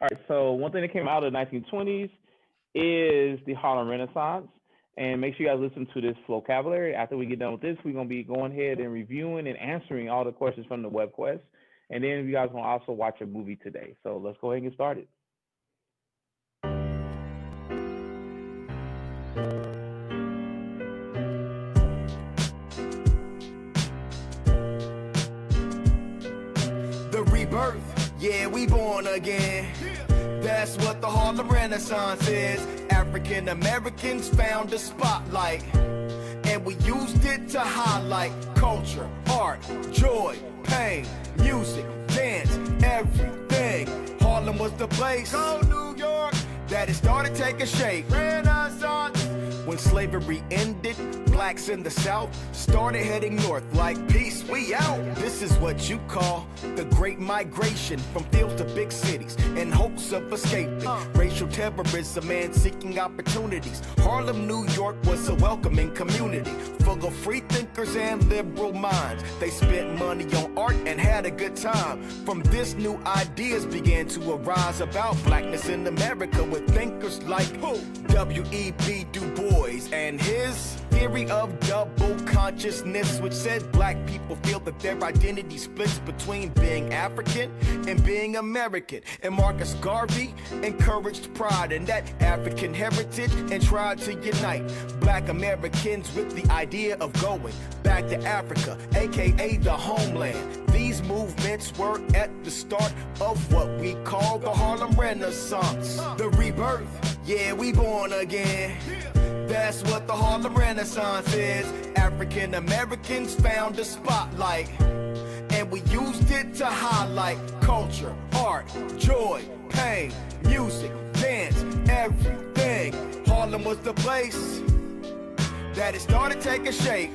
All right, so one thing that came out of the 1920s is the Harlem Renaissance. And make sure you guys listen to this vocabulary. After we get done with this, we're going to be going ahead and reviewing and answering all the questions from the WebQuest. And then you guys will also watch a movie today. So let's go ahead and get started. The rebirth, yeah, we born again. That's what the Harlem Renaissance is. African Americans found a spotlight, and we used it to highlight culture, art, joy, pain, music, dance, everything. Harlem was the place, go New York, that it started taking shape. Renaissance. When slavery ended, blacks in the South started heading north like peace, we out. This is what you call the Great Migration from fields to big cities in hopes of escaping racial terrorism and seeking opportunities. Harlem, New York was a welcoming community full of free thinkers and liberal minds. They spent money on art and had a good time. From this, new ideas began to arise about blackness in America with thinkers like W.E.B. Du Bois and his theory of double consciousness, which said black people feel that their identity splits between being African and being American. And Marcus Garvey encouraged pride in that African heritage and tried to unite black Americans with the idea of going back to Africa, aka the homeland. These movements were at the start of what we call the Harlem Renaissance. The rebirth, yeah, we born again. That's what the Harlem Renaissance is. African Americans found a spotlight, and we used it to highlight culture, art, joy, pain, music, dance, everything. Harlem was the place that it started taking shape.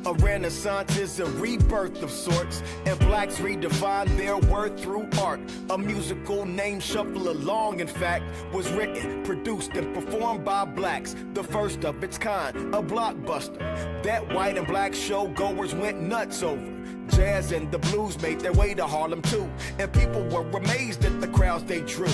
A renaissance is a rebirth of sorts, and blacks redefine their worth through art. A musical named Shuffle Along, in fact, was written, produced, and performed by blacks. The first of its kind, a blockbuster that white and black showgoers went nuts over. Jazz and the blues made their way to Harlem too, and people were amazed at the crowds they drew.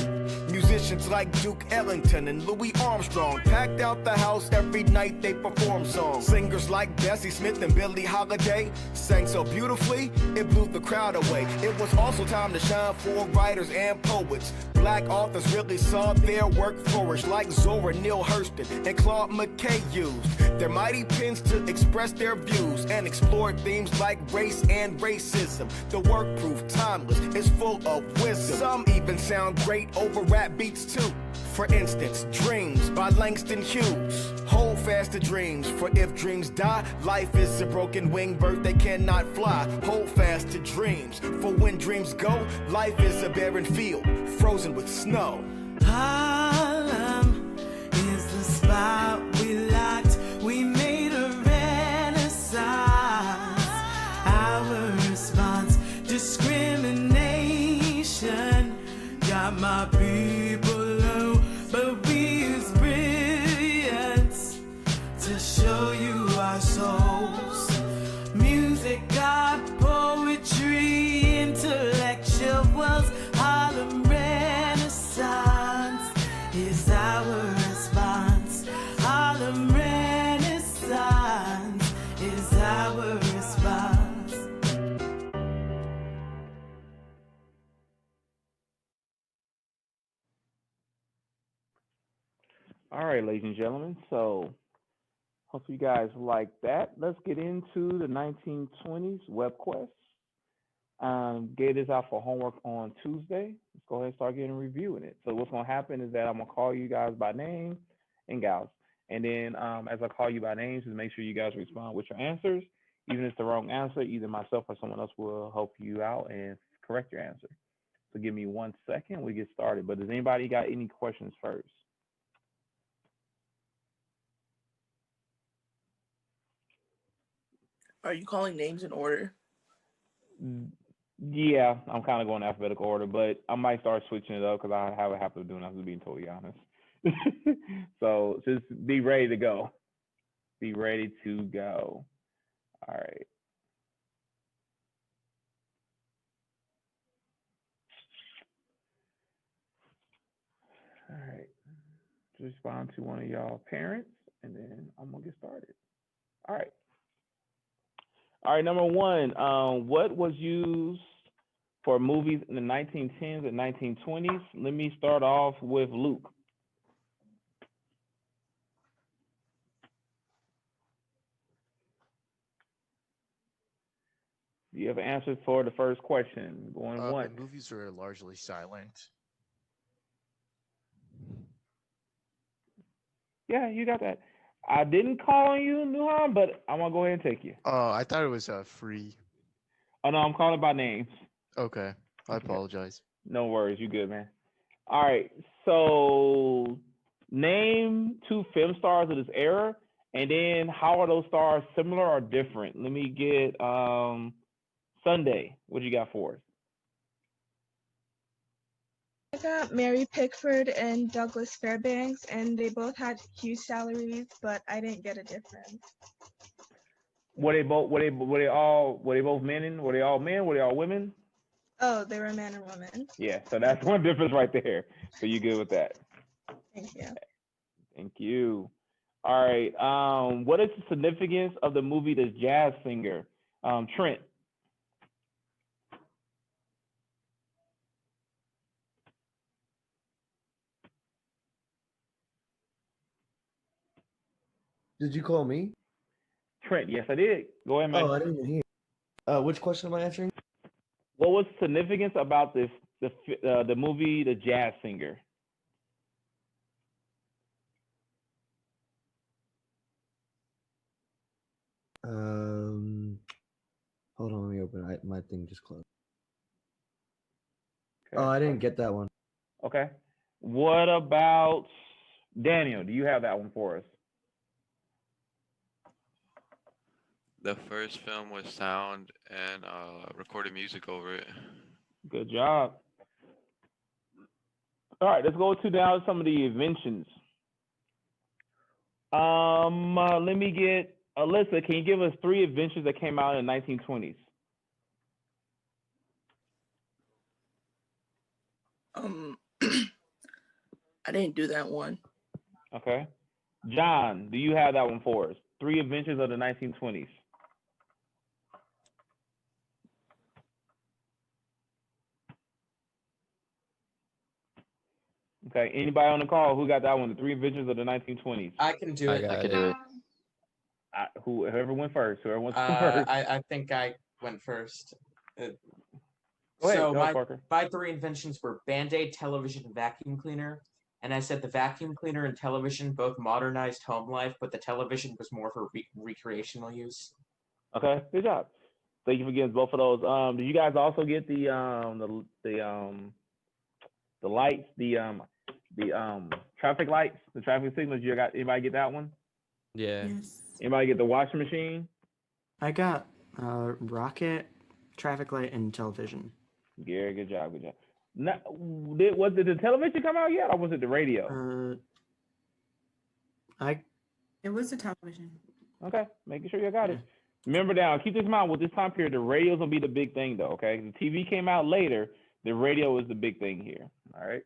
Musicians like Duke Ellington and Louis Armstrong packed out the house every night they performed songs. Singers like Bessie Smith and Billie Holiday sang so beautifully, it blew the crowd away. It was also time to shine for writers and poets. Black authors really saw their work flourish, like Zora Neale Hurston and Claude McKay used their mighty pens to express their views and explored themes like race and racism. The work proved timeless, it's full of wisdom. Some even sound great over rap beats too. For instance, Dreams by Langston Hughes. Hold fast to dreams, for if dreams die, life is a broken wing bird, they cannot fly. Hold fast to dreams, for when dreams go, life is a barren field, frozen with snow. Harlem is the spot we locked. We made a renaissance. Our response, discrimination, got my people low, but we use brilliance to show you our souls. Music, art, poetry, intellectuals. Harlem Renaissance is our response. Harlem Renaissance is our response. All right, ladies and gentlemen. So hope you guys like that. Let's get into the 1920s WebQuest. Gave this out for homework on Tuesday. Let's go ahead and start getting reviewing it. So what's going to happen is that I'm going to call you guys by name and gals. And then as I call you by names, just make sure you guys respond with your answers. Even if it's the wrong answer, either myself or someone else will help you out and correct your answer. So give me 1 second. We get started. But does anybody got any questions first? Are you calling names in order? Yeah, I'm kind of going alphabetical order, but I might start switching it up because I have a habit of doing that, to being totally honest. So just be ready to go. Be ready to go. All right. respond to one of y'all parents, and then I'm gonna get started. All right. All right. Number one, what was used for movies in the 1910s and 1920s? Let me start off with Luke. Do you have an answer for the first question? Going The once. movies were largely silent. Yeah, you got that. I didn't call on you, Nuhan, but I'm gonna go ahead and take you. Oh, I thought it was free. Oh no, I'm calling by names. Okay, I Okay. apologize. No worries, you good, man. All right, so name two film stars of this era, and then how are those stars similar or different? Let me get Sunday. What you got for us? I got Mary Pickford and Douglas Fairbanks, and they both had huge salaries, but I didn't get a difference. Were they both men? Were they all men? Were they all women? Oh, they were man and woman. Yeah, so that's one difference right there. So you good with that? Thank you. Thank you. All right. What is the significance of the movie The Jazz Singer? Trent. Did you call me? Trent, yes, I did. Go ahead, man. Oh, I didn't even hear. Which question am I answering? What was the significance about the movie The Jazz Singer? Hold on, let me open it. My thing just closed. Okay. Oh, I didn't get that one. Okay. What about Daniel? Do you have that one for us? The first film with sound and recorded music over it. Good job. All right, let's go to now some of the inventions. Let me get Alyssa. Can you give us 3 inventions that came out in the 1920s? I didn't do that one. Okay. John, do you have that one for us? 3 inventions of the 1920s. Okay. Anybody on the call who got that one? The 3 inventions of the 1920s. I can do it. I can do it. Whoever went first. Whoever wants to go first. I think I went first. Go ahead, So Parker. my 3 inventions were Band-Aid, television, vacuum cleaner. And I said the vacuum cleaner and television both modernized home life, but the television was more for recreational use. Okay, good job. Thank you for getting both of those. Did you guys also get the lights, the traffic lights, the traffic signals? You got anybody get that one? Yeah. Yes. Anybody get the washing machine? I got rocket, traffic light, and television. Gary, good job, good job. Now, did the television come out yet, or was it the radio? It was the television. Okay, making sure you got it. Remember now, keep this in mind, with this time period, the radio's gonna be the big thing though, okay? The TV came out later, the radio is the big thing here. All right.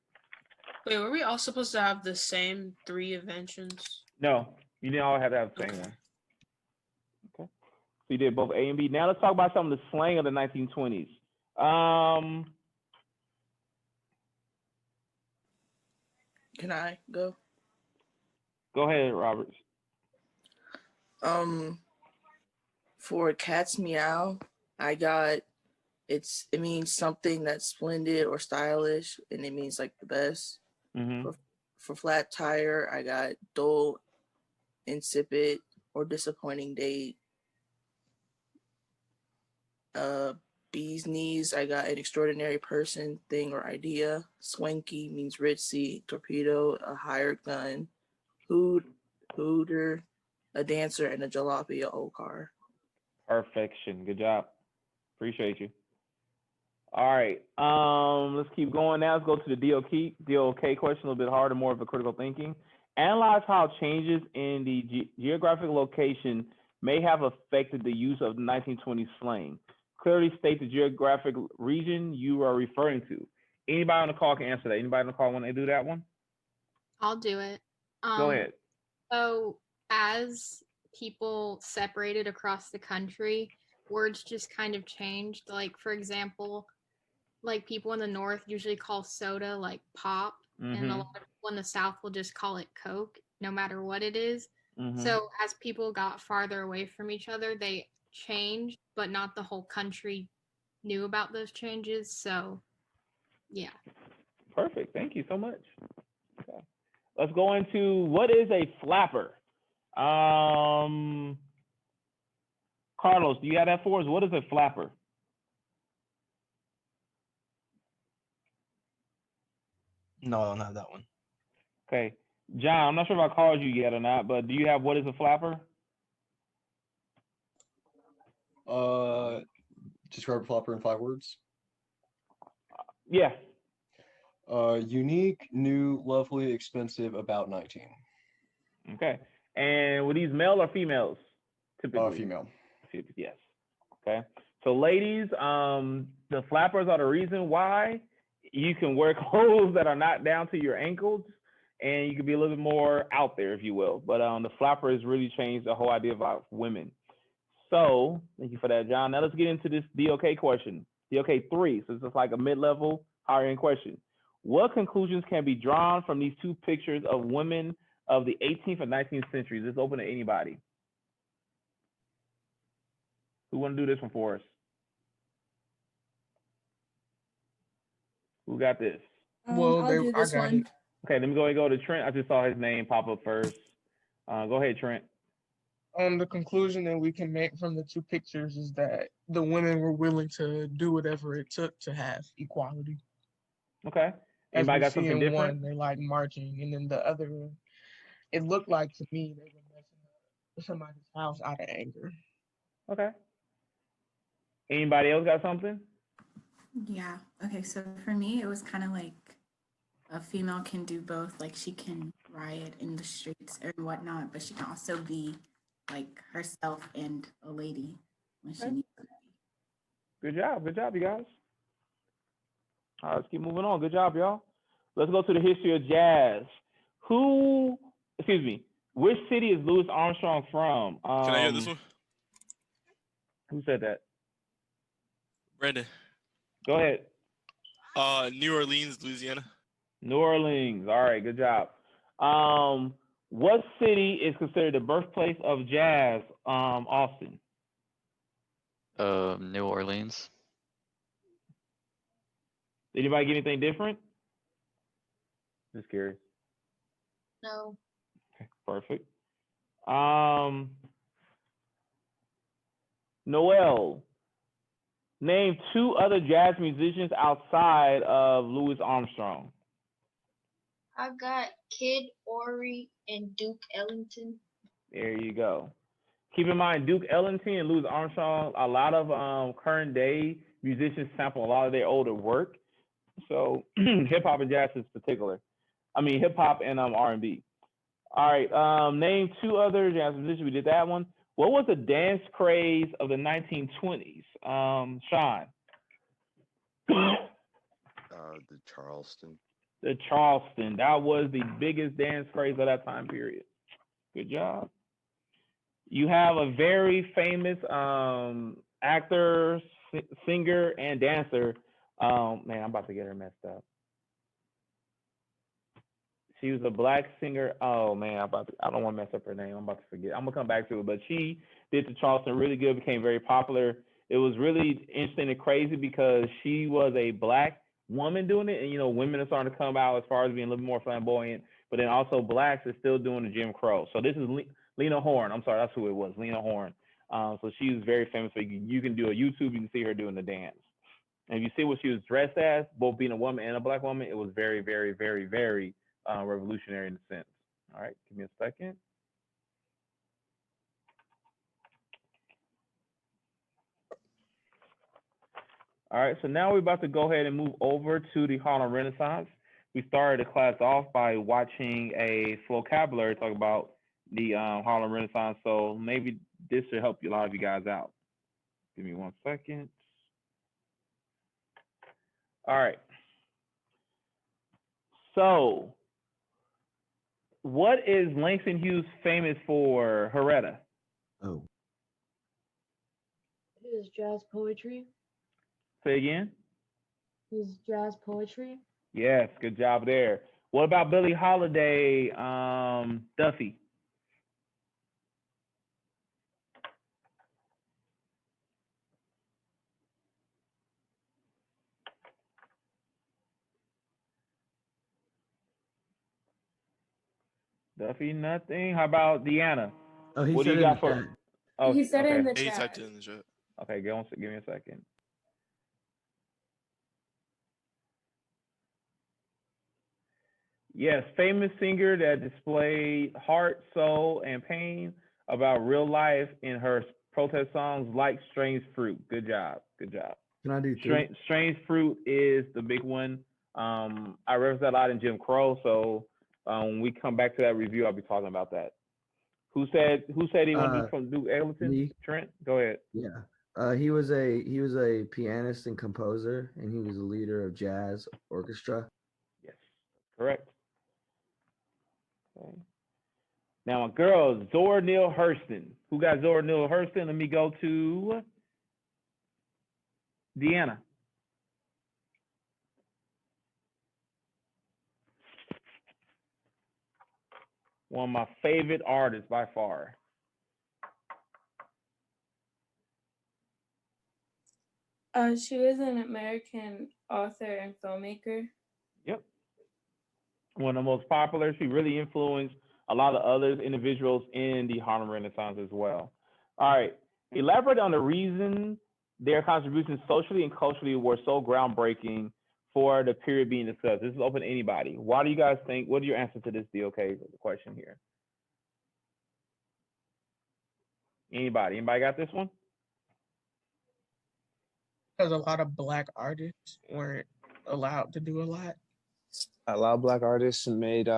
Wait, were we all supposed to have the same 3 inventions? No, you didn't all have to have the same one. Okay. So you did both A and B. Now let's talk about some of the slang of the 1920s. Can I go? Go ahead, Roberts. For cat's meow, I got it means something that's splendid or stylish, and it means like the best. Mm-hmm. For flat tire, I got dull, insipid, or disappointing date. Bee's knees, I got an extraordinary person, thing, or idea. Swanky means ritzy. Torpedo, a hired gun. Hooter, a dancer, and a jalopy, a old car. Perfection. Good job. Appreciate you. All right. Let's keep going now. Let's go to the DOK question, a little bit harder, more of a critical thinking. Analyze how changes in the geographic location may have affected the use of the 1920s slang. Clearly state the geographic region you are referring to. Anybody on the call can answer that. Anybody on the call want to do that one? I'll do it. Go ahead. So as people separated across the country, words just kind of changed. Like, for example, like people in the north usually call soda like pop, and a lot of people in the south will just call it Coke, no matter what it is. So as people got farther away from each other, they changed, but not the whole country knew about those changes. So, yeah. Perfect. Thank you so much. Okay. Let's go into what is a flapper. Carlos, do you have that for us? What is a flapper? No, I don't have that one. Okay. John, I'm not sure if I called you yet or not, but do you have what is a flapper? Describe a flapper in 5 words. Yeah. Unique, new, lovely, expensive, about 19. Okay. And were these male or females? Typically. Female. Yes. Okay. So ladies, the flappers are the reason why you can wear clothes that are not down to your ankles, and you can be a little bit more out there, if you will. But the flapper has really changed the whole idea about women. So thank you for that, John. Now let's get into this DOK question. DOK 3. So this is like a mid-level, higher-end question. What conclusions can be drawn from these two pictures of women of the 18th and 19th centuries? This is open to anybody. Who want to do this one for us? Who got this? I'll do this one. Okay, let me go and go to Trent. I just saw his name pop up first. Go ahead, Trent. The conclusion that we can make from the two pictures is that the women were willing to do whatever it took to have equality. Okay. As Anybody we got see something in different? one, they're like marching, and then the other, it looked like to me they were messing up somebody's house out of anger. Okay. Anybody else got something? Yeah. Okay. So for me, it was kind of like a female can do both. Like she can riot in the streets and whatnot, but she can also be like herself and a lady when she needs to be. Good job. Good job, you guys. All right, let's keep moving on. Good job, y'all. Let's go to the history of jazz. Which city is Louis Armstrong from? Can I hear this one? Who said that? Brandon. Go ahead. New Orleans, Louisiana. New Orleans. All right, good job. What city is considered the birthplace of jazz? Austin. New Orleans. Did anybody get anything different? Just curious. No. Okay, perfect. Noel, name 2 other jazz musicians outside of Louis Armstrong. I've got Kid Ory and Duke Ellington. There you go. Keep in mind, Duke Ellington and Louis Armstrong, a lot of current day musicians sample a lot of their older work. So hip hop and jazz in particular. I mean, hip hop and R&B. All right, name 2 other jazz musicians. We did that one. What was the dance craze of the 1920s? Sean. The Charleston. The Charleston. That was the biggest dance craze of that time period. Good job. You have a very famous actor, singer, and dancer. Man, I'm about to get her messed up. She was a black singer. Oh man, I don't want to mess up her name. I'm about to forget. I'm gonna come back to it. But she did the Charleston really good, became very popular. It was really interesting and crazy because she was a black woman doing it, and you know, women are starting to come out as far as being a little more flamboyant. But then also blacks are still doing the Jim Crow. So this is Lena Horne. I'm sorry, that's who it was, Lena Horne. So she was very famous. So you can do a YouTube, you can see her doing the dance. And if you see what she was dressed as, both being a woman and a black woman, it was very, very, very, very revolutionary in a sense. All right, give me a second. All right, so now we're about to go ahead and move over to the Harlem Renaissance. We started the class off by watching a vocabulary talk about the Harlem Renaissance. So maybe this should help a lot of you guys out. Give me 1 second. All right. So What is Langston Hughes famous for, Heretta? Oh. His jazz poetry. Say again? His jazz poetry. Yes, good job there. What about Billie Holiday, Duffy? Duffy, nothing. How about Deanna? Oh, he What do said you in got the for? chat. Oh, He said it okay. in the He chat. typed it in the chat. Okay, give me a second. Yes, famous singer that displayed heart, soul, and pain about real life in her protest songs like Strange Fruit. Good job. Good job. Can I do three? Strange Fruit is the big one. I referenced that a lot in Jim Crow, so when we come back to that review, I'll be talking about that. Who said he wanted to do from Duke Ellington? Me. Trent, go ahead. Yeah. He was a pianist and composer, and he was a leader of jazz orchestra. Yes, correct. Okay. Now, my girl, Zora Neale Hurston. Who got Zora Neale Hurston? Let me go to Deanna. One of my favorite artists by far. She was an American author and filmmaker. Yep. One of the most popular. She really influenced a lot of other individuals in the Harlem Renaissance as well. All right. Elaborate on the reason their contributions socially and culturally were so groundbreaking for the period being discussed. This is open to anybody. Why do you guys think, what are your answers to this DOK question here? Anybody got this one? Because a lot of Black artists weren't allowed to do a lot. A lot of Black artists made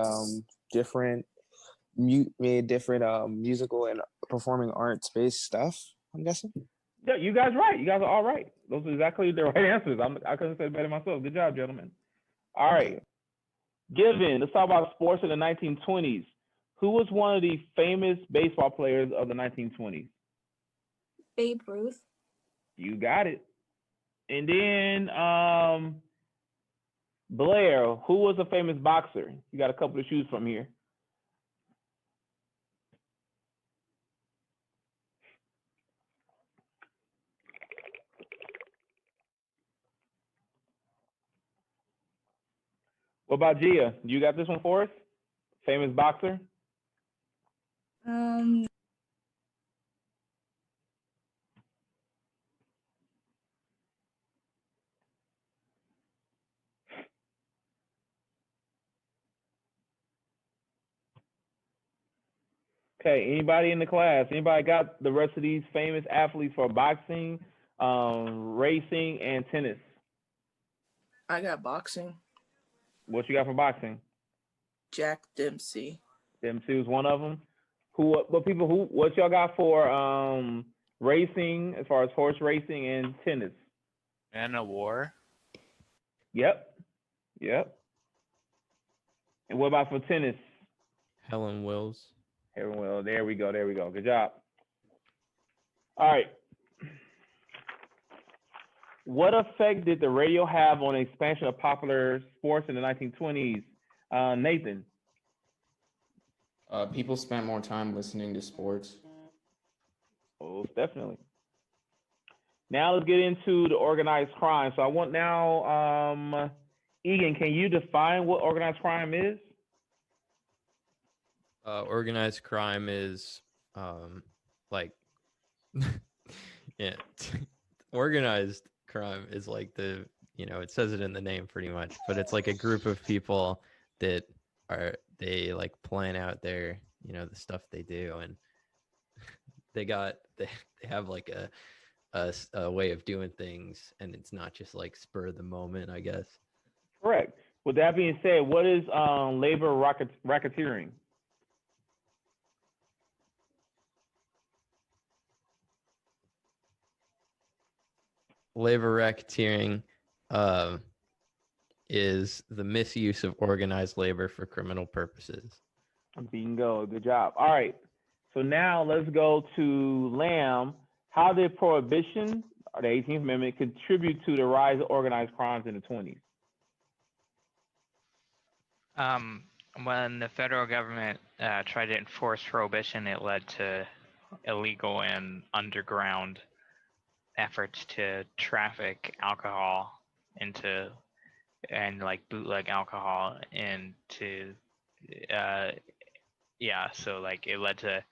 different musical and performing arts based stuff, I'm guessing. Yeah, you guys right. You guys are all right. Those are exactly the right answers. I couldn't say it better myself. Good job, gentlemen. All right. Given, let's talk about sports in the 1920s. Who was one of the famous baseball players of the 1920s? Babe Ruth. You got it. And then Blair, who was a famous boxer? You got a couple to choose from here. What about Gia? You got this one for us? Famous boxer? Okay, anybody in the class? Anybody got the rest of these famous athletes for boxing, racing, and tennis? I got boxing. What you got for boxing? Jack Dempsey. Dempsey was one of them. What y'all got for racing, as far as horse racing and tennis? Anna War. Yep. And what about for tennis? Helen Wills. Helen Wills. There we go. Good job. All right. What effect did the radio have on the expansion of popular sports in the 1920s? Nathan. People spent more time listening to sports. Oh, definitely. Now let's get into the organized crime. So I want now, Egan, can you define what organized crime is? Organized crime is yeah, organized crime is like it says it in the name pretty much, but it's like a group of people that they like plan out their, the stuff they do, and they have like a way of doing things, and it's not just like spur of the moment, I guess. Correct. With that being said, what is labor racketeering? Labor racketeering is the misuse of organized labor for criminal purposes. Bingo. Good job. All right. So now let's go to Lamb. How did Prohibition, or the 18th Amendment, contribute to the rise of organized crimes in the 20s? When the federal government tried to enforce prohibition, it led to illegal and underground efforts to traffic alcohol into and like bootleg alcohol into so like it led to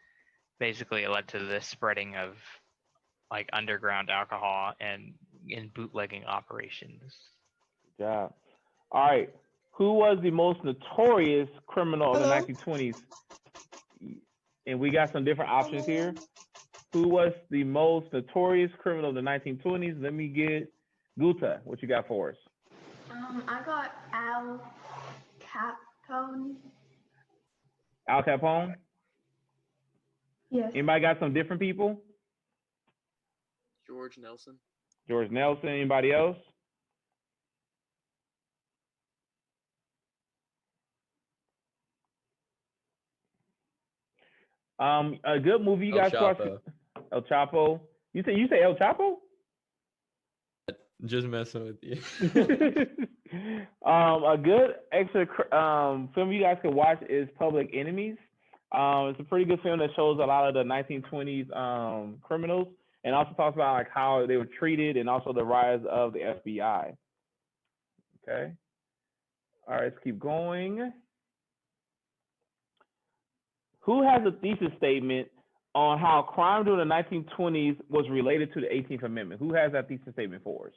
the spreading of like underground alcohol and in bootlegging operations. Good job. All right. Who was the most notorious criminal of the Hello? 1920s? And we got some different options here. Who was the most notorious criminal of the 1920s? Let me get Guta. What you got for us? I got Al Capone. Al Capone? Yes. Anybody got some different people? George Nelson. George Nelson. Anybody else? A good movie you El guys watch. Chapo. El Chapo. You say El Chapo? Just messing with you. A good extra film you guys can watch is Public Enemies. It's a pretty good film that shows a lot of the 1920s criminals, and also talks about like how they were treated and also the rise of the FBI. Okay. All right, let's keep going. Who has a thesis statement on how crime during the 1920s was related to the 18th Amendment? Who has that thesis statement for us?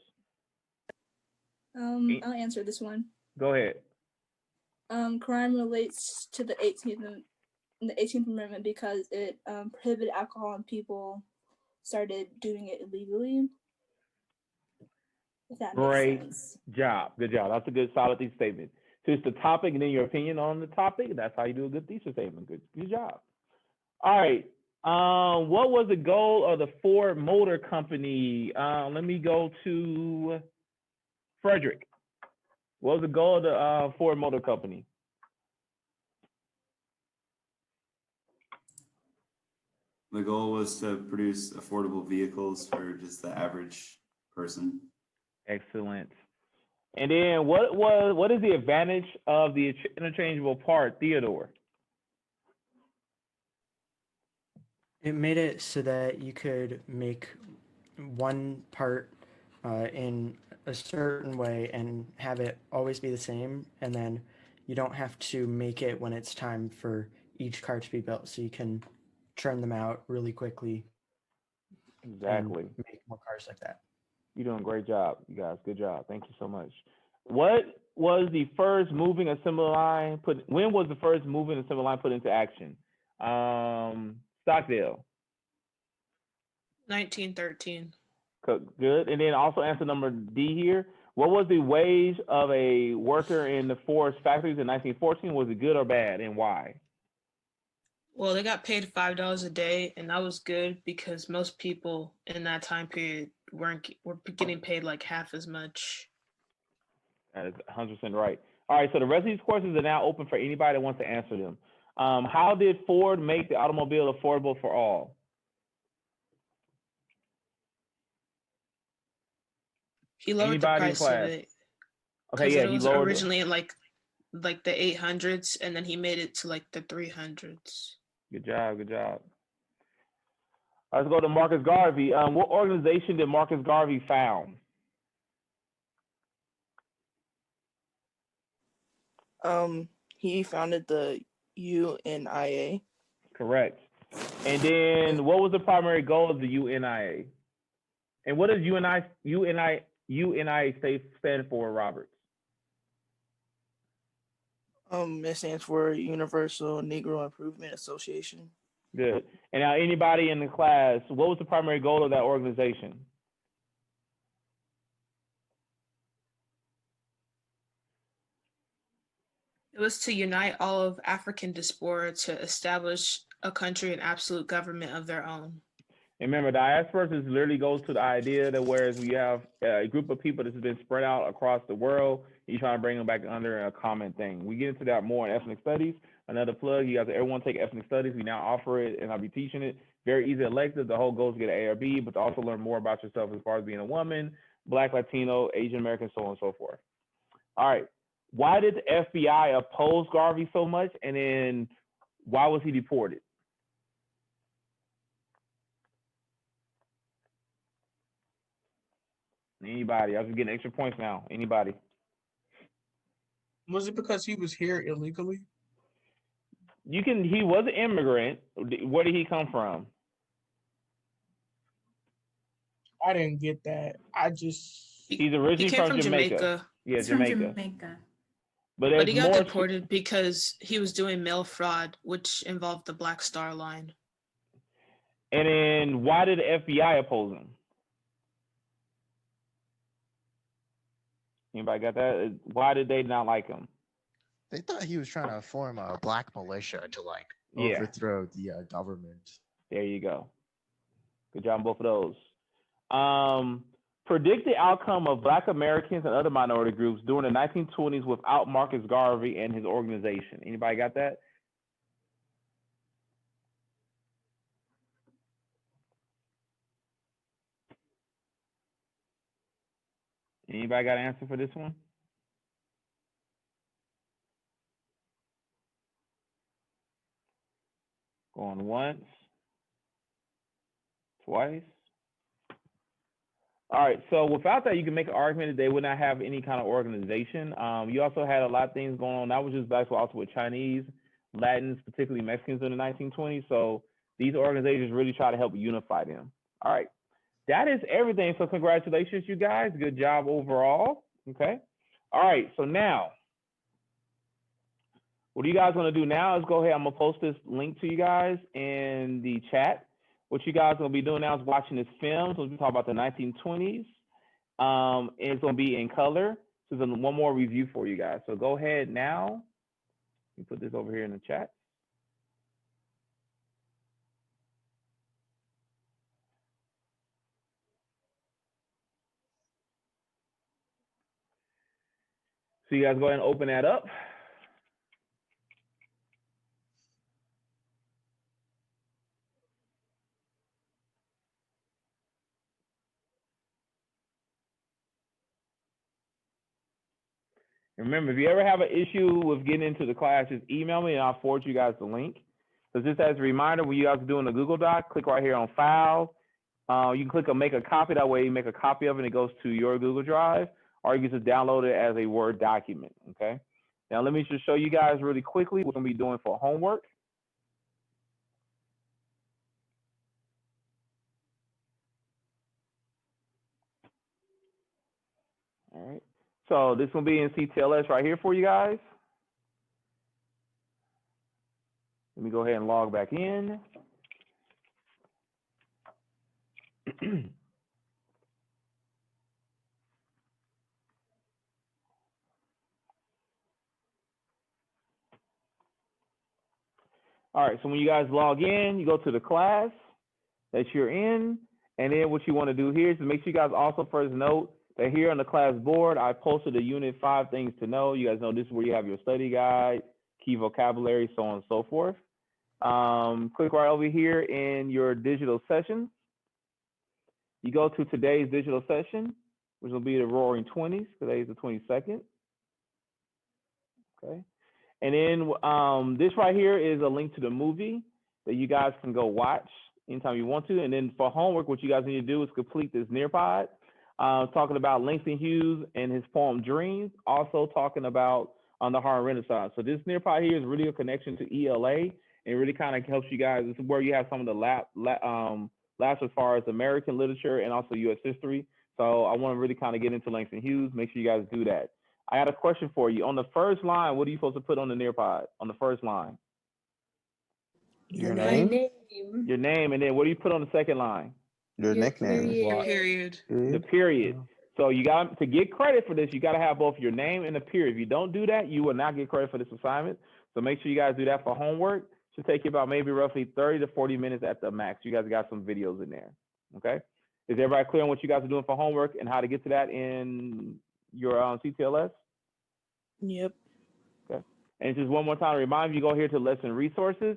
I'll answer this one. Go ahead. Crime relates to the 18th Amendment because it prohibited alcohol and people started doing it illegally. If that makes Great sense. job. Good job. That's a good solid thesis statement. So it's the topic and then your opinion on the topic. That's how you do a good thesis statement. Good job. All right. What was the goal of the Ford Motor Company? Let me go to Frederick. What was the goal of the Ford Motor Company? The goal was to produce affordable vehicles for just the average person. Excellent. And then what is the advantage of the interchangeable part, Theodore? It made it so that you could make one part in a certain way and have it always be the same, and then you don't have to make it when it's time for each car to be built, so you can churn them out really quickly. Exactly. And make more cars like that. You're doing a great job, you guys. Good job. Thank you so much. What was the first moving assembly line put? When was the first moving assembly line put into action? Stockdale. 1913. Good. And then also answer number D here. What was the wage of a worker in the Ford factories in 1914? Was it good or bad, and why? Well, they got paid $5 a day, and that was good because most people in that time period were getting paid like half as much. That is 100% right. All right, so the rest of these questions are now open for anybody that wants to answer them. How did Ford make the automobile affordable for all? He lowered Anybody the in price of class? it. Okay, Because yeah, it he was lowered it. originally in like the 800s, and then he made it to like the 300s. Good job, good job. Let's go to Marcus Garvey. What organization did Marcus Garvey found? He founded the UNIA. Correct. And then what was the primary goal of the UNIA? And what does UNIA stand for, Robert? It stands for Universal Negro Improvement Association. Good. And now anybody in the class, what was the primary goal of that organization? It was to unite all of African diaspora to establish a country and absolute government of their own. And remember, diasporas literally goes to the idea that whereas we have a group of people that's been spread out across the world, you trying to bring them back under a common thing. We get into that more in ethnic studies. Another plug, you guys, everyone take ethnic studies. We now offer it, and I'll be teaching it. Very easy elective. The whole goal is to get an A or B, but to also learn more about yourself as far as being a woman, Black, Latino, Asian American, so on and so forth. All right. Why did the FBI oppose Garvey so much, and then why was he deported? Anybody? I was getting extra points now. Anybody? Was it because he was here illegally? He was an immigrant. Where did he come from? I didn't get that. He's originally He came from Jamaica. Jamaica. Yeah, He's Jamaica. from Jamaica. But he got deported because he was doing mail fraud, which involved the Black Star Line. And then why did the FBI oppose him? Anybody got that? Why did they not like him? They thought he was trying to form a black militia to like Yeah. overthrow the government. There you go. Good job on both of those. Predict the outcome of Black Americans and other minority groups during the 1920s without Marcus Garvey and his organization. Anybody got that? Anybody got an answer for this one? Going once, twice. All right, so without that, you can make an argument that they would not have any kind of organization. You also had a lot of things going on. That was just back also with Chinese, Latins, particularly Mexicans in the 1920s. So these organizations really try to help unify them. All right, that is everything. So congratulations, you guys. Good job overall. Okay. All right, so now, what you guys want to do now is go ahead. I'm going to post this link to you guys in the chat. What you guys are going to be doing now is watching this film. So we're talking about the 1920s. And it's going to be in color. So there's one more review for you guys. So go ahead now. Let me put this over here in the chat. So you guys go ahead and open that up. Remember, if you ever have an issue with getting into the class, just email me and I'll forward you guys the link. So just as a reminder, when you guys are doing the Google Doc, click right here on File. You can click on Make a Copy. That way you make a copy of it and it goes to your Google Drive, or you can just download it as a Word document, okay? Now let me just show you guys really quickly what we're going to be doing for homework. All right. So this will be in CTLS right here for you guys. Let me go ahead and log back in. All right, so when you guys log in, you go to the class that you're in, and then what you want to do here is to make sure you guys also first note that here on the class board, I posted a Unit 5 things to know. You guys know this is where you have your study guide, key vocabulary, so on and so forth. Click right over here in your digital sessions. You go to today's digital session, which will be the Roaring 20s. Today is the 22nd. Okay. And then this right here is a link to the movie that you guys can go watch anytime you want to. And then for homework, what you guys need to do is complete this Nearpod, talking about Langston Hughes and his poem Dreams, also talking about the Harlem Renaissance. So this Nearpod here is really a connection to ELA, and it really kind of helps you guys. This is where you have some of the labs as far as American literature and also U.S. history. So I want to really kind of get into Langston Hughes. Make sure you guys do that. I got a question for you. On the first line, what are you supposed to put on the Nearpod? On the first line? Your My name? name. Your name, and then what do you put on the second line? Your nickname. Period. The period. So you got to get credit for this. You got to have both your name and the period. If you don't do that, you will not get credit for this assignment. So make sure you guys do that for homework. Should take you about maybe roughly 30 to 40 minutes at the max. You guys got some videos in there. Okay. Is everybody clear on what you guys are doing for homework and how to get to that in your CTLS? Yep. Okay. And just one more time, remind you, go here to lesson resources.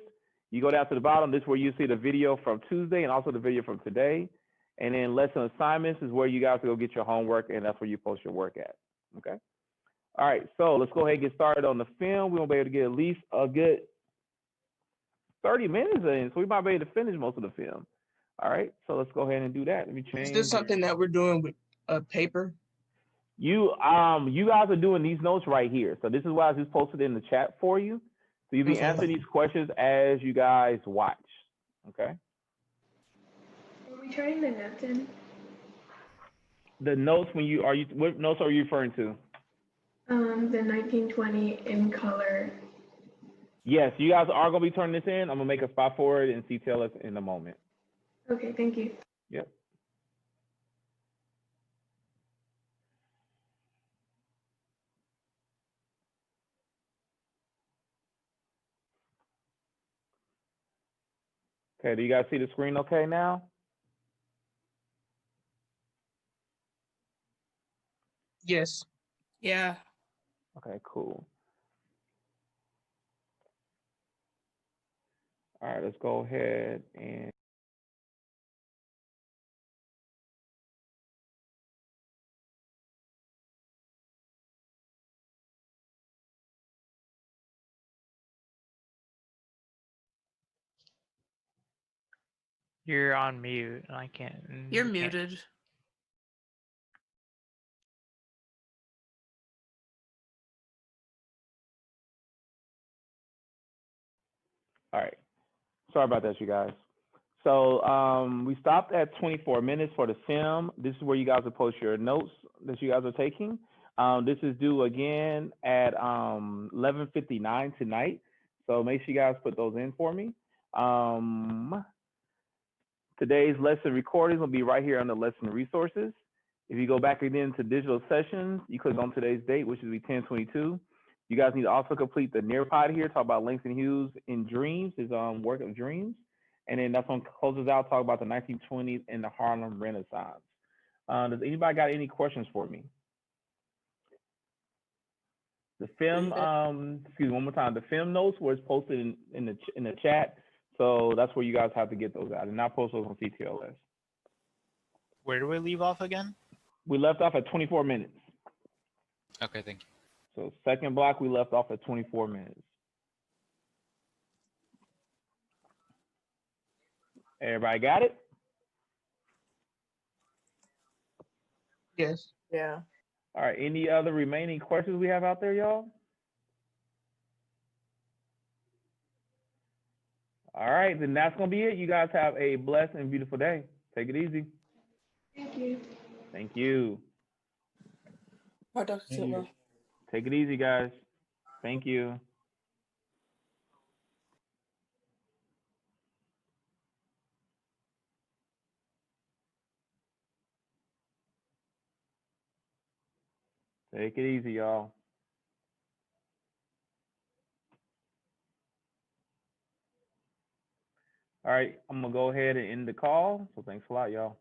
You go down to the bottom. This is where you see the video from Tuesday and also the video from today. And then lesson assignments is where you guys go get your homework, and that's where you post your work at. Okay. All right. So let's go ahead and get started on the film. We're gonna be able to get at least a good 30 minutes in, so we might be able to finish most of the film. All right. So let's go ahead and do that. Let me change. Is this something that we're doing with a paper? You guys are doing these notes right here. So this is why I just posted in the chat for you. So you'll be answering these questions as you guys watch. Okay. Are we turning the notes in? The notes what notes are you referring to? The 1920 in color. Yes, you guys are gonna be turning this in. I'm gonna make a spot for it and CTLS in a moment. Okay, thank you. Yep. Okay, do you guys see the screen okay now? Yes. Yeah. Okay, cool. All right, let's go ahead and You're on mute. I can't. You're you can't- muted. all right. Sorry about that, you guys. So we stopped at 24 minutes for the film. This is where you guys will post your notes that you guys are taking. This is due again at 11:59 tonight. So make sure you guys put those in for me. Today's lesson recordings will be right here on the lesson resources. If you go back again to digital sessions, you click on today's date, which will be 10/22. You guys need to also complete the Nearpod here, talk about Langston Hughes in Dreams, his work of dreams. And then that's one closes out, talk about the 1920s and the Harlem Renaissance. Does anybody got any questions for me? The film, excuse me, one more time. The film notes was posted in the chat, so that's where you guys have to get those out, and not post those on CTLS. Where do we leave off again? We left off at 24 minutes. Okay, thank you. So second block, we left off at 24 minutes. Everybody got it? Yes. Yeah. All right. Any other remaining questions we have out there, y'all? All right, then that's gonna be it. You guys have a blessed and beautiful day. Take it easy. Thank you. Thank you. Bye, Dr. Silva. Take it easy, guys. Thank you. Take it easy, y'all. All right, I'm gonna go ahead and end the call. So thanks a lot, y'all.